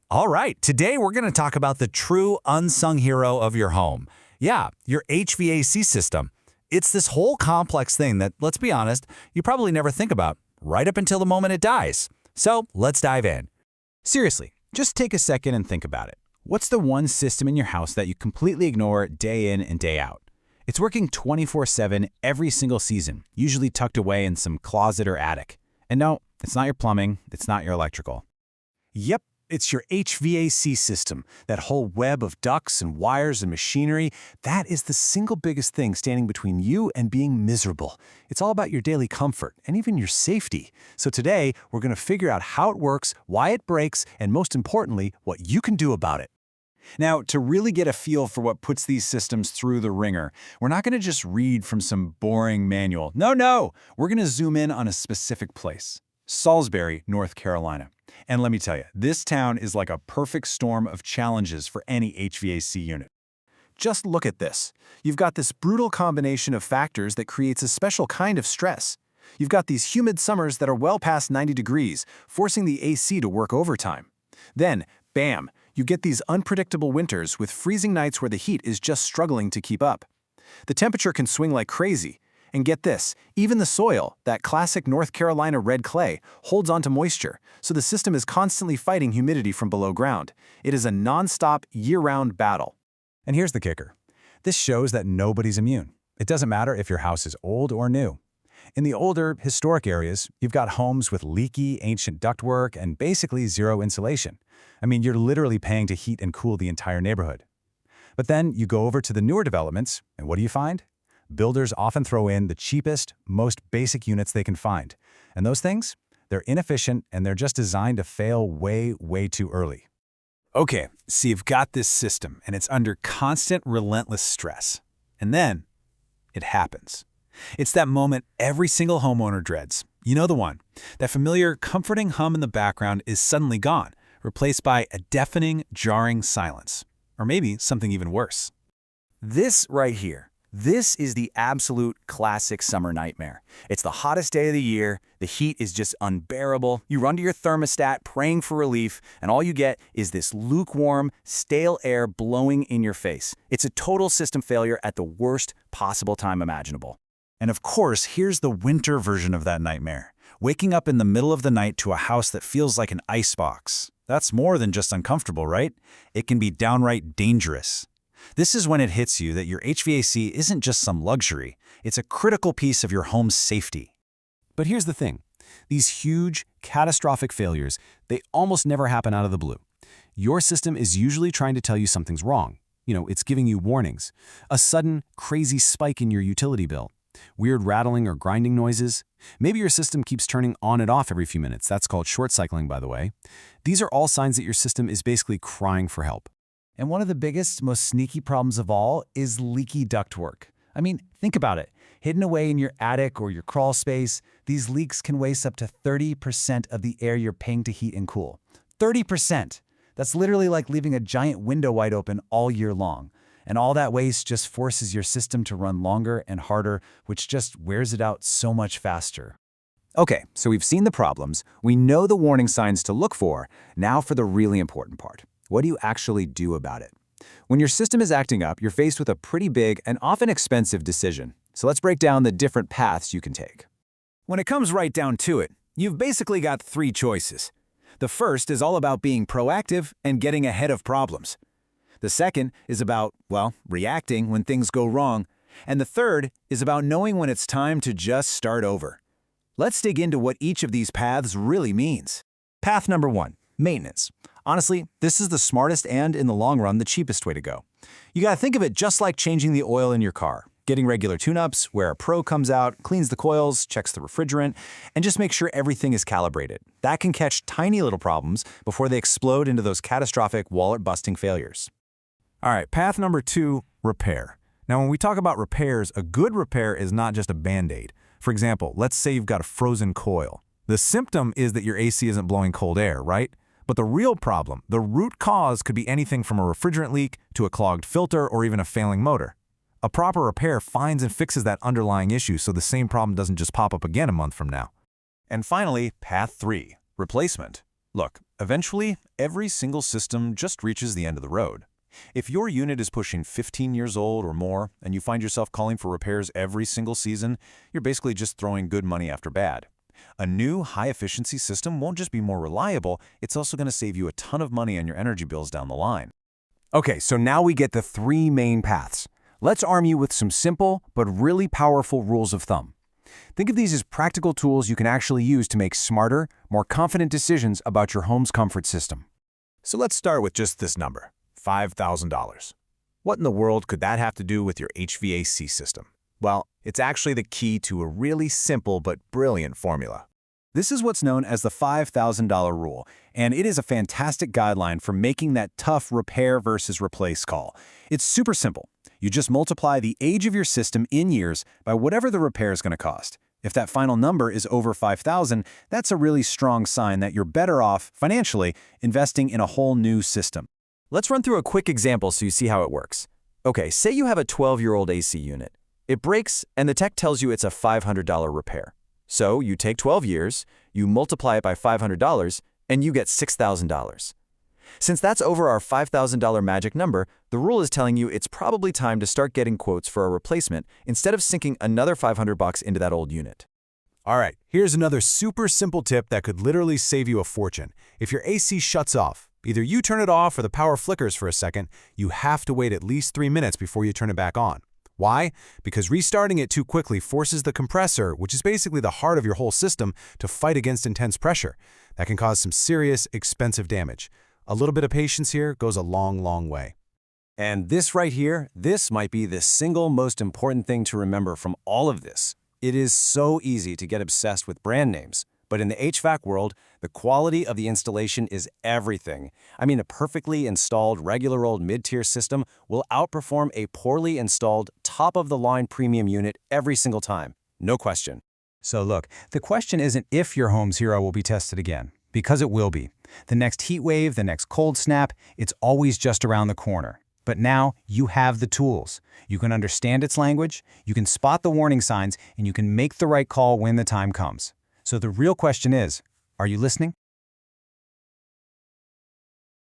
All right, today we're going to talk about the true unsung hero of your home. Yeah, your HVAC system. It's this whole complex thing that, let's be honest, you probably never think about, right up until the moment it dies. So let's dive in. Seriously, just take a second and think about it. What's the one system in your house that you completely ignore day in and day out? It's working 24/7 every single season, usually tucked away in some closet or attic. And no, it's not your plumbing, it's not your electrical. Yep, it's your HVAC system. That whole web of ducts and wires and machinery, that is the single biggest thing standing between you and being miserable. It's all about your daily comfort and even your safety. So today, we're going to figure out how it works, why it breaks, and most importantly, what you can do about it. Now, to really get a feel for what puts these systems through the ringer, we're not going to just read from some boring manual. No, we're going to zoom in on a specific place. Salisbury, North Carolina. And let me tell you, this town is like a perfect storm of challenges for any HVAC unit. Just look at this. You've got this brutal combination of factors that creates a special kind of stress. You've got these humid summers that are well past 90 degrees, forcing the AC to work overtime. Then, bam, you get these unpredictable winters with freezing nights where the heat is just struggling to keep up. The temperature can swing like crazy. And get this, even the soil, that classic North Carolina red clay, holds onto moisture, so the system is constantly fighting humidity from below ground. It is a non-stop, year-round battle. And here's the kicker. This shows that nobody's immune. It doesn't matter if your house is old or new. In the older, historic areas, you've got homes with leaky, ancient ductwork and basically zero insulation. I mean, you're literally paying to heat and cool the entire neighborhood. But then you go over to the newer developments, and what do you find? Builders often throw in the cheapest, most basic units they can find. And those things? They're inefficient and they're just designed to fail way too early. Okay, so you've got this system and it's under constant, relentless stress. And then it happens. It's that moment every single homeowner dreads. You know the one. That familiar, comforting hum in the background is suddenly gone, replaced by a deafening, jarring silence. Or maybe something even worse. This right here. This is the absolute classic summer nightmare. It's the hottest day of the year, the heat is just unbearable, you run to your thermostat praying for relief, and all you get is this lukewarm, stale air blowing in your face. It's a total system failure at the worst possible time imaginable. And of course, here's the winter version of that nightmare. Waking up in the middle of the night to a house that feels like an icebox. That's more than just uncomfortable, right? It can be downright dangerous. This is when it hits you that your HVAC isn't just some luxury, it's a critical piece of your home's safety. But here's the thing. These huge, catastrophic failures, they almost never happen out of the blue. Your system is usually trying to tell you something's wrong. It's giving you warnings. A sudden, crazy spike in your utility bill. Weird rattling or grinding noises. Maybe your system keeps turning on and off every few minutes. That's called short cycling, by the way. These are all signs that your system is basically crying for help. And one of the biggest, most sneaky problems of all is leaky ductwork. I mean, think about it. Hidden away in your attic or your crawl space, these leaks can waste up to 30% of the air you're paying to heat and cool. 30%! That's literally like leaving a giant window wide open all year long. And all that waste just forces your system to run longer and harder, which just wears it out so much faster. Okay, so we've seen the problems, we know the warning signs to look for, now for the really important part. What do you actually do about it? When your system is acting up, you're faced with a pretty big and often expensive decision. So let's break down the different paths you can take. When it comes right down to it, you've basically got three choices. The first is all about being proactive and getting ahead of problems. The second is about, reacting when things go wrong. And the third is about knowing when it's time to just start over. Let's dig into what each of these paths really means. Path number 1, maintenance. Honestly, this is the smartest and, in the long run, the cheapest way to go. You gotta think of it just like changing the oil in your car. Getting regular tune-ups, where a pro comes out, cleans the coils, checks the refrigerant, and just make sure everything is calibrated. That can catch tiny little problems before they explode into those catastrophic wallet-busting failures. All right, path number 2, repair. Now, when we talk about repairs, a good repair is not just a Band-Aid. For example, let's say you've got a frozen coil. The symptom is that your AC isn't blowing cold air, right? But the real problem, the root cause, could be anything from a refrigerant leak to a clogged filter or even a failing motor. A proper repair finds and fixes that underlying issue so the same problem doesn't just pop up again a month from now. And finally, path 3, replacement. Look, eventually, every single system just reaches the end of the road. If your unit is pushing 15 years old or more, and you find yourself calling for repairs every single season, you're basically just throwing good money after bad. A new, high-efficiency system won't just be more reliable, it's also going to save you a ton of money on your energy bills down the line. Okay, so now we get the three main paths. Let's arm you with some simple but really powerful rules of thumb. Think of these as practical tools you can actually use to make smarter, more confident decisions about your home's comfort system. So let's start with just this number, $5,000. What in the world could that have to do with your HVAC system? Well, it's actually the key to a really simple but brilliant formula. This is what's known as the $5,000 rule, and it is a fantastic guideline for making that tough repair versus replace call. It's super simple. You just multiply the age of your system in years by whatever the repair is going to cost. If that final number is over $5,000, that's a really strong sign that you're better off, financially, investing in a whole new system. Let's run through a quick example so you see how it works. Okay, say you have a 12-year-old AC unit. It breaks, and the tech tells you it's a $500 repair. So you take 12 years, you multiply it by $500, and you get $6,000. Since that's over our $5,000 magic number, the rule is telling you it's probably time to start getting quotes for a replacement instead of sinking another $500 into that old unit. All right, here's another super simple tip that could literally save you a fortune. If your AC shuts off, either you turn it off or the power flickers for a second, you have to wait at least 3 minutes before you turn it back on. Why? Because restarting it too quickly forces the compressor, which is basically the heart of your whole system, to fight against intense pressure. That can cause some serious, expensive damage. A little bit of patience here goes a long, long way. And this right here, this might be the single most important thing to remember from all of this. It is so easy to get obsessed with brand names. But in the HVAC world, the quality of the installation is everything. I mean, a perfectly installed regular old mid-tier system will outperform a poorly installed top-of-the-line premium unit every single time. No question. So look, the question isn't if your home's hero will be tested again, because it will be. The next heat wave, the next cold snap, it's always just around the corner. But now you have the tools. You can understand its language, you can spot the warning signs, and you can make the right call when the time comes. So the real question is, are you listening?